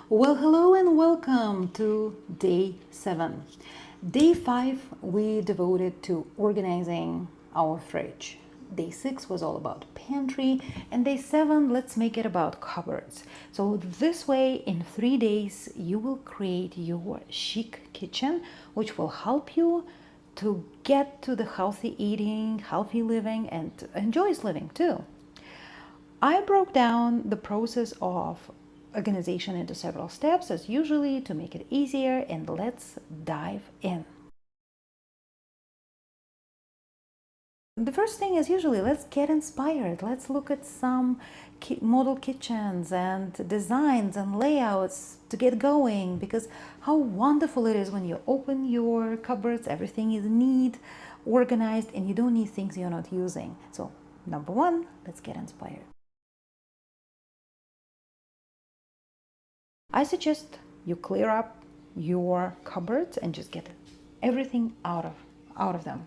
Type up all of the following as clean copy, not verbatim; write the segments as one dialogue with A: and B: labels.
A: Well, hello and welcome to day 7. Day 5 we devoted to organizing our fridge. Day 6 was all about pantry, and day 7 let's make it about cupboards. So this way in 3 days you will create your chic kitchen, which will help you to get to the healthy eating, healthy living, and enjoys living too. I broke down the process of organization into several steps as usually to make it easier, and let's dive in. The first thing is usually let's get inspired. Let's look at some model kitchens and designs and layouts to get going, because how wonderful it is when you open your cupboards, everything is neat, organized, and you don't need things you're not using. So number one, let's get inspired. I suggest you clear up your cupboards and just get everything out of them.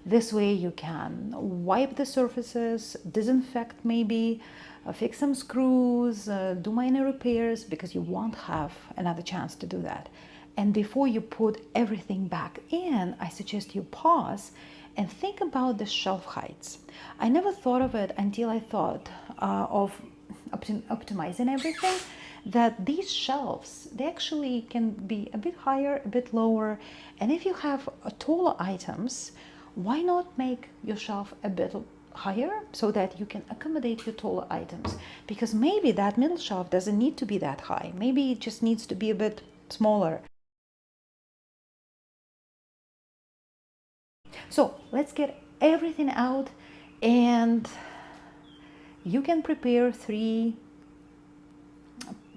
A: This way you can wipe the surfaces, disinfect maybe, fix some screws, do minor repairs, because you won't have another chance to do that. And before you put everything back in, I suggest you pause and think about the shelf heights. I never thought of it until I thought of optimizing everything, that these shelves, they actually can be a bit higher, a bit lower. And if you have taller items, why not make your shelf a bit higher so that you can accommodate your taller items? Because maybe that middle shelf doesn't need to be that high. Maybe it just needs to be a bit smaller. So let's get everything out, and you can prepare 3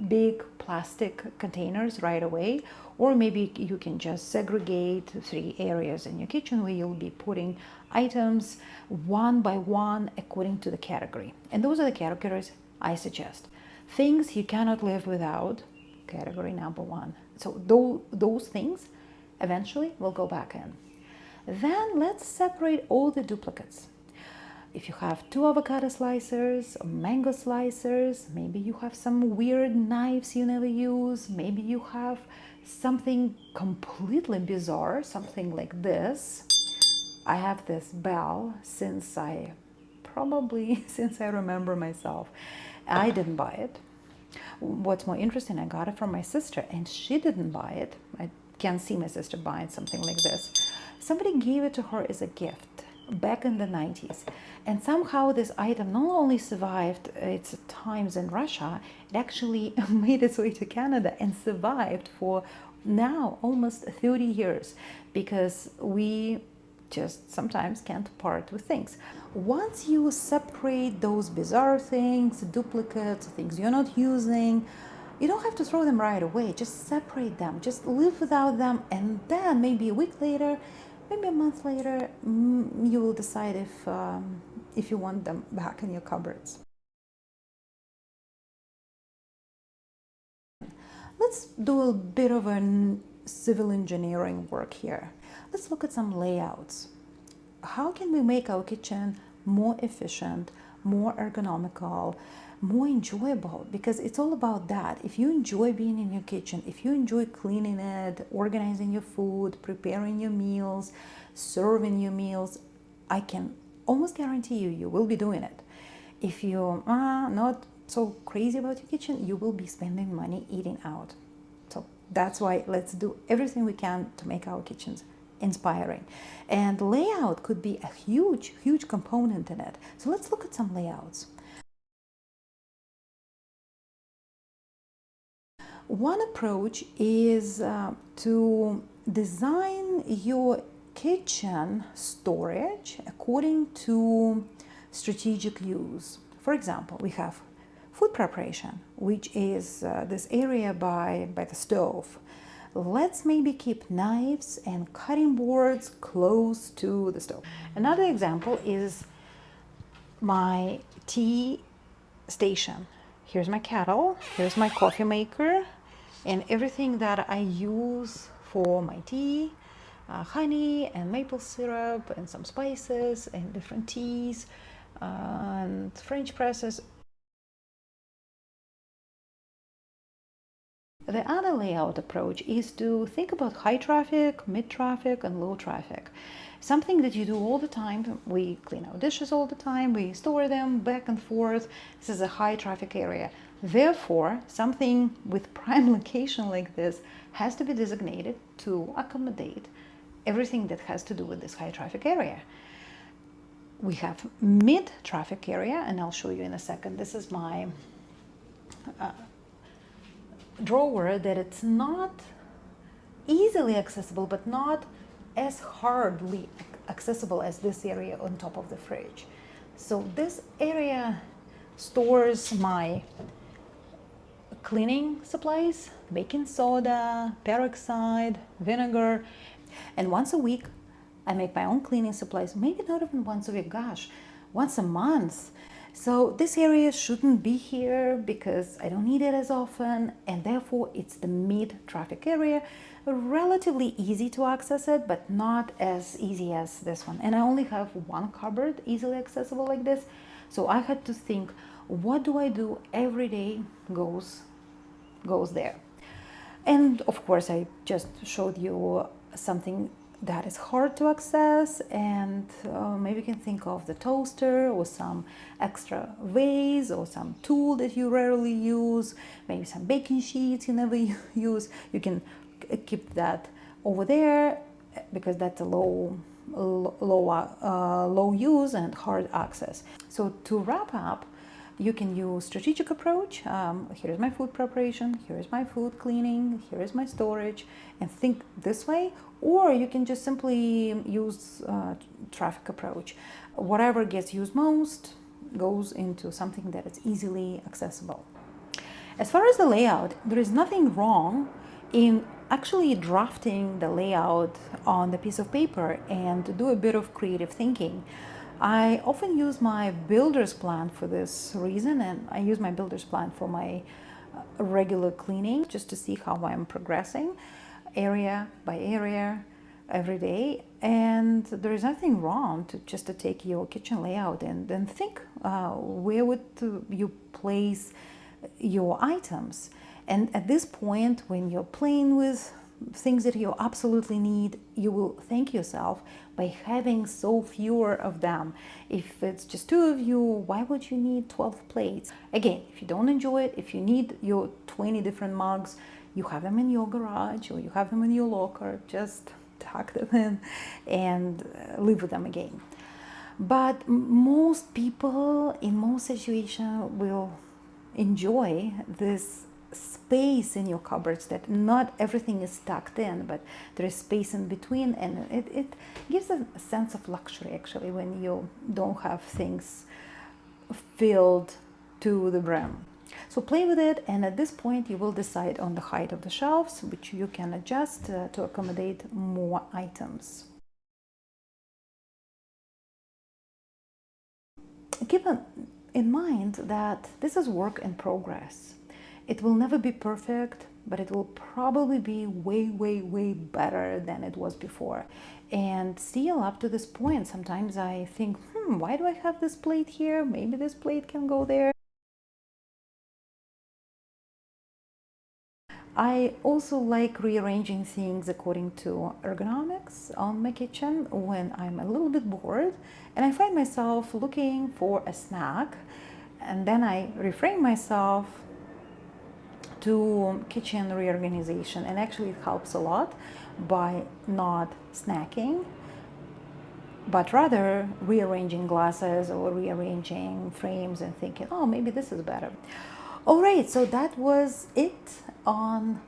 A: big plastic containers right away, or maybe you can just segregate 3 areas in your kitchen where you'll be putting items one by one according to the category. And those are the categories I suggest. Things you cannot live without, category number 1. So those things eventually will go back in. Then let's separate all the duplicates. If you have 2 avocado slicers, or mango slicers, maybe you have some weird knives you never use, maybe you have something completely bizarre, something like this. I have this bell since I remember myself. I didn't buy it. What's more interesting, I got it from my sister and she didn't buy it. I can't see my sister buying something like this. Somebody gave it to her as a gift back in the 90s, and somehow this item not only survived its times in Russia, it actually made its way to Canada and survived for now almost 30 years, because we just sometimes can't part with things. Once you separate those bizarre things, duplicates, things you're not using, you don't have to throw them right away. Just separate them, just live without them, and then maybe a week later, maybe a month later, you will decide if you want them back in your cupboards. Let's do a bit of a civil engineering work here. Let's look at some layouts. How can we make our kitchen more efficient, more ergonomical, more enjoyable? Because it's all about that. If you enjoy being in your kitchen, if you enjoy cleaning it, organizing your food, preparing your meals, serving your meals, I can almost guarantee you will be doing it. If you're not so crazy about your kitchen, you will be spending money eating out. So that's why let's do everything we can to make our kitchens inspiring. And layout could be a huge component in it. So let's look at some layouts. One approach is to design your kitchen storage according to strategic use. For example, we have food preparation, which is this area by the stove. Let's maybe keep knives and cutting boards close to the stove. Another example is my tea station. Here's my kettle, here's my coffee maker, and everything that I use for my tea, honey and maple syrup and some spices and different teas and French presses. The other layout approach is to think about high traffic, mid traffic, and low traffic. Something that you do all the time. We clean our dishes all the time, we store them back and forth. This is a high traffic area. Therefore, something with prime location like this has to be designated to accommodate everything that has to do with this high traffic area. We have mid traffic area, and I'll show you in a second. This is my drawer that it's not easily accessible, but not as hardly accessible as this area on top of the fridge. So this area stores my cleaning supplies, baking soda, peroxide, vinegar, and once a week I make my own cleaning supplies. Maybe not even once a week, gosh, once a month. So this area shouldn't be here because I don't need it as often, and therefore it's the mid-traffic area. Relatively easy to access it, but not as easy as this one. And I only have one cupboard easily accessible like this. So I had to think, what do I do every day goes there. And of course I just showed you something that is hard to access, and maybe you can think of the toaster or some extra vase or some tool that you rarely use, maybe some baking sheets you never use. You can keep that over there because that's a low use and hard access. So to wrap up, you can use strategic approach. Here's my food preparation, here's my food cleaning, here is my storage, and think this way. Or you can just simply use traffic approach. Whatever gets used most goes into something that is easily accessible. As far as the layout, there is nothing wrong in actually drafting the layout on the piece of paper and do a bit of creative thinking. I often use my builder's plan for this reason, and I use my builder's plan for my regular cleaning just to see how I'm progressing area by area every day. And there is nothing wrong to take your kitchen layout and then think where would you place your items. And at this point, when you're playing with things that you absolutely need, you will thank yourself by having so fewer of them. If it's just 2 of you, why would you need 12 plates? Again, if you don't enjoy it, if you need your 20 different mugs, you have them in your garage or you have them in your locker, just tuck them in and live with them again. But most people in most situations will enjoy this space in your cupboards, that not everything is tucked in, but there is space in between, and it gives a sense of luxury actually when you don't have things filled to the brim. So play with it, and at this point you will decide on the height of the shelves, which you can adjust to accommodate more items. Keep in mind that this is work in progress. It will never be perfect, but it will probably be way, way, way better than it was before. And still up to this point, sometimes I think, why do I have this plate here? Maybe this plate can go there. I also like rearranging things according to ergonomics on my kitchen when I'm a little bit bored and I find myself looking for a snack, and then I reframe myself to kitchen reorganization, and actually it helps a lot by not snacking, but rather rearranging glasses or rearranging frames and thinking, oh, maybe this is better. All right, so that was it on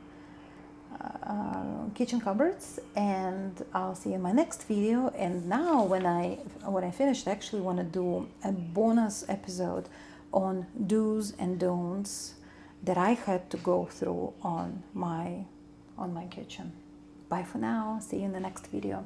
A: kitchen cupboards, and I'll see you in my next video. And now when I finished, I actually want to do a bonus episode on do's and don'ts that I had to go through on my kitchen. Bye for now. See you in the next video.